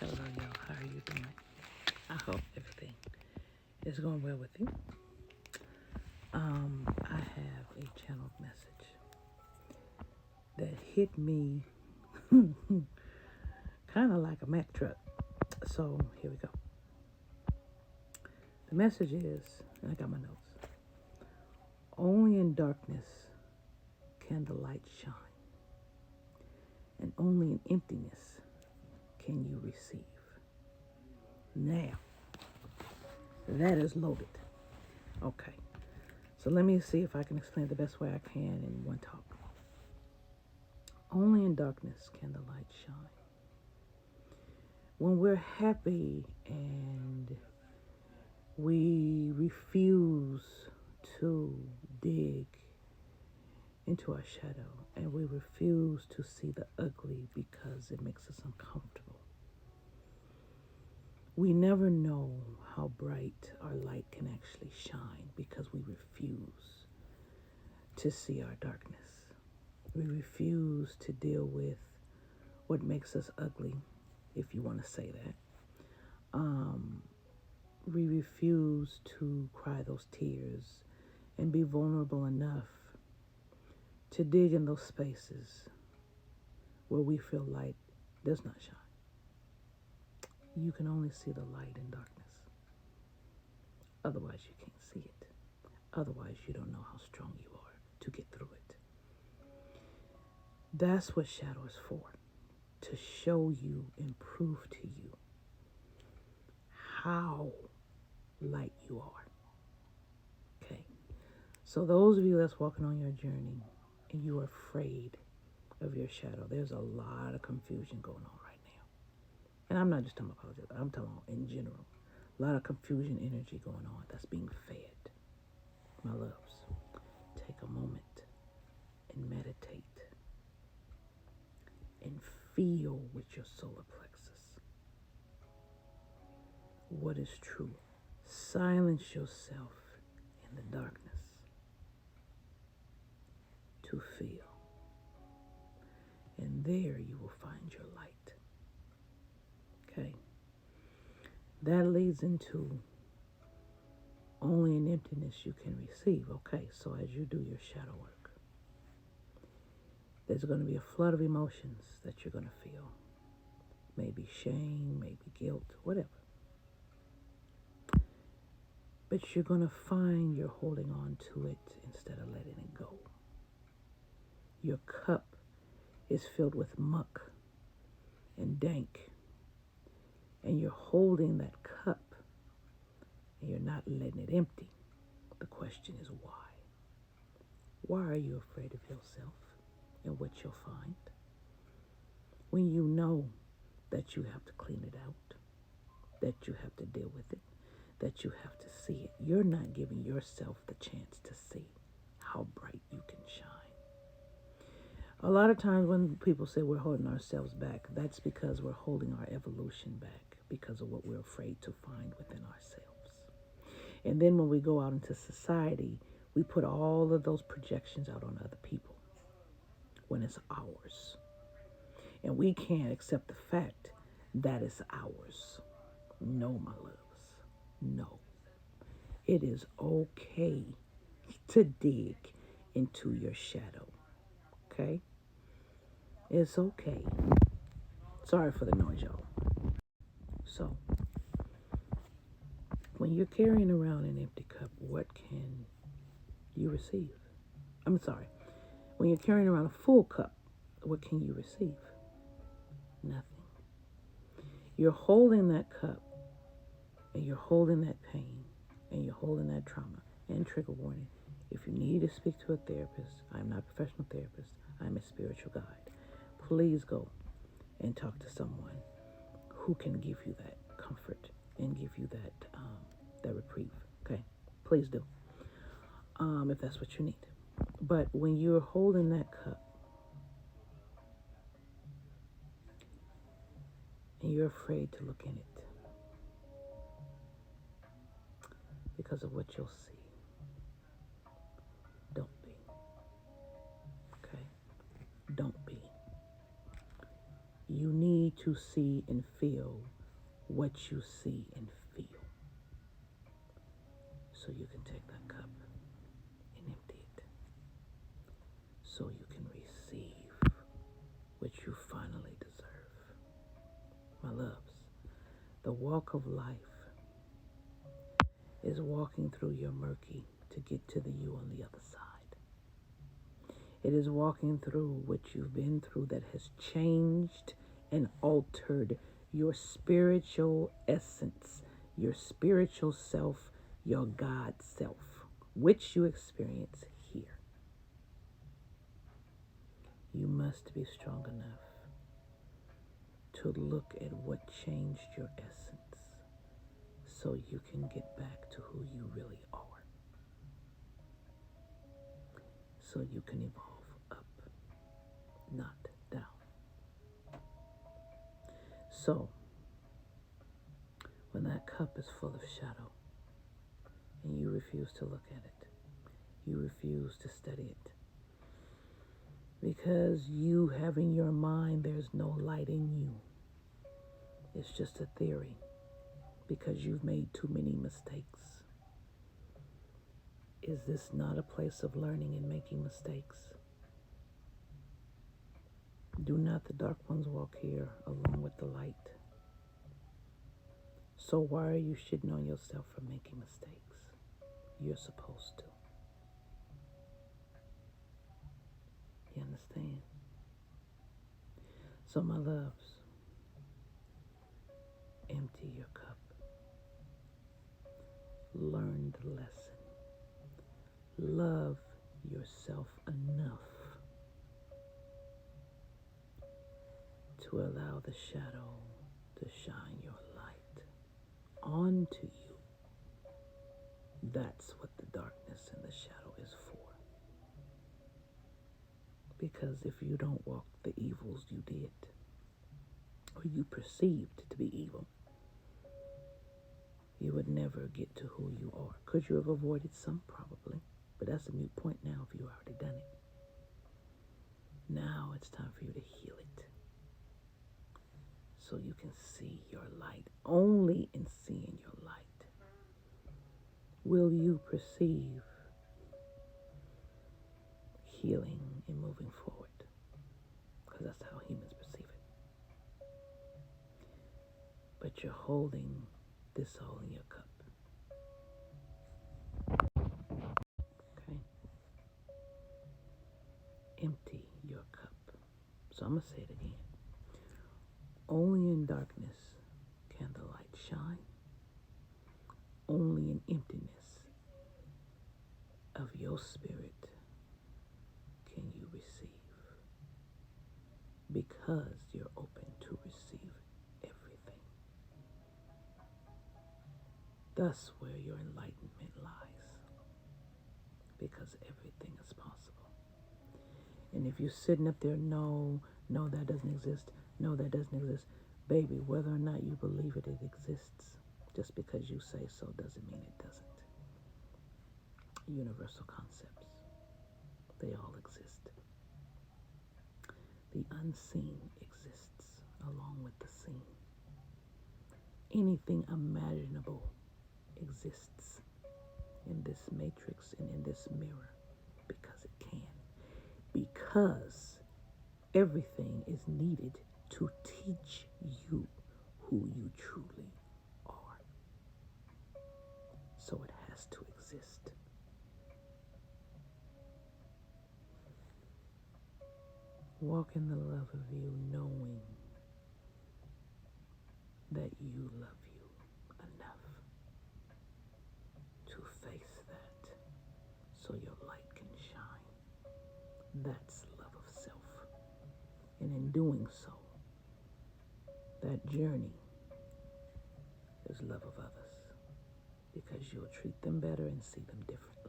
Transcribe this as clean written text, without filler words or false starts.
Hello, y'all. How are you doing? I hope everything is going well with you. I have a channeled message that hit me kind of like a Mack truck. So here we go. The message is, and I got my notes. Only in darkness can the light shine, and only in emptiness can you receive. Now, that is loaded. Okay. So let me see if I can explain it the best way I can in one talk. Only in darkness can the light shine. When we're happy and we refuse to dig into our shadow and we refuse to see the ugly because it makes us uncomfortable, we never know how bright our light can actually shine because we refuse to see our darkness. We refuse to deal with what makes us ugly, if you want to say that. We refuse to cry those tears and be vulnerable enough to dig in those spaces where we feel light does not shine. You can only see the light in darkness. Otherwise, you can't see it. Otherwise, you don't know how strong you are to get through it. That's what shadow is for, to show you and prove to you how light you are. Okay. So those of you that's walking on your journey and you are afraid of your shadow, there's a lot of confusion going on right now. And I'm not just talking about politics, I'm talking about in general. A lot of confusion energy going on that's being fed. My loves, take a moment and meditate and feel with your solar plexus what is true. Silence yourself in the darkness to feel. And there you will find your light. Okay. That leads into only in emptiness you can receive. Okay, so as you do your shadow work, there's going to be a flood of emotions that you're going to feel. Maybe shame, maybe guilt, whatever. But you're going to find you're holding on to it instead of letting it go. Your cup is filled with muck and dank, and you're holding that cup and you're not letting it empty. The question is why? Why are you afraid of yourself and what you'll find when you know that you have to clean it out, that you have to deal with it, that you have to see it? You're not giving yourself the chance to see how bright you can shine. A lot of times when people say we're holding ourselves back, that's because we're holding our evolution back because of what we're afraid to find within ourselves. And then when we go out into society, we put all of those projections out on other people when it's ours. And we can't accept the fact that it's ours. No, my loves. No. It is okay to dig into your shadow. Okay? It's okay. Sorry for the noise, y'all. So, when you're carrying around an empty cup, what can you receive? I'm sorry. When you're carrying around a full cup, what can you receive? Nothing. You're holding that cup, and you're holding that pain, and you're holding that trauma. And trigger warning, if you need to speak to a therapist, I'm not a professional therapist, I'm a spiritual guide. Please go and talk to someone who can give you that comfort and give you that reprieve. Okay, please do, if that's what you need. But when you're holding that cup and you're afraid to look in it because of what you'll see, don't be. Okay, don't be. you need to see and feel what you see and feel. So you can take that cup and empty it. So you can receive what you finally deserve. My loves, the walk of life is walking through your murky to get to the you on the other side. It is walking through what you've been through that has changed and altered your spiritual essence, your spiritual self, your God self, which you experience here. You must be strong enough to look at what changed your essence so you can get back to who you really are. So you can evolve up, not down. So, when that cup is full of shadow and you refuse to look at it, you refuse to study it, because you have in your mind there's no light in you. It's just a theory because you've made too many mistakes. Is this not a place of learning and making mistakes? Do not the dark ones walk here along with the light? So why are you shitting on yourself for making mistakes? You're supposed to. You understand? So my loves, empty your cup. Learn the lesson. Love yourself enough to allow the shadow to shine your light onto you. That's what the darkness and the shadow is for. Because if you don't walk the evils you did, or you perceived to be evil, you would never get to who you are. Could you have avoided some? Probably. But that's a moot point now if you've already done it. Now it's time for you to heal it. So you can see your light. Only in seeing your light will you perceive healing and moving forward. Because that's how humans perceive it. But you're holding this all in your cup. Okay? Empty your cup. So I'm going to say it again. Only in darkness can the light shine. Only in emptiness of your spirit can you receive. Because you're open to receive everything. That's where your enlightenment lies. Because everything is possible. And if you're sitting up there, no, that doesn't exist. No, that doesn't exist. Baby, whether or not you believe it, it exists. Just because you say so doesn't mean it doesn't. Universal concepts, they all exist. The unseen exists along with the seen. Anything imaginable exists in this matrix and in this mirror because it can. Because everything is needed to teach you who you truly are. So it has to exist. Walk in the love of you, knowing that you love you enough to face that so your light can shine. That's love of self. And in doing so, that journey is love of others, because you'll treat them better and see them differently.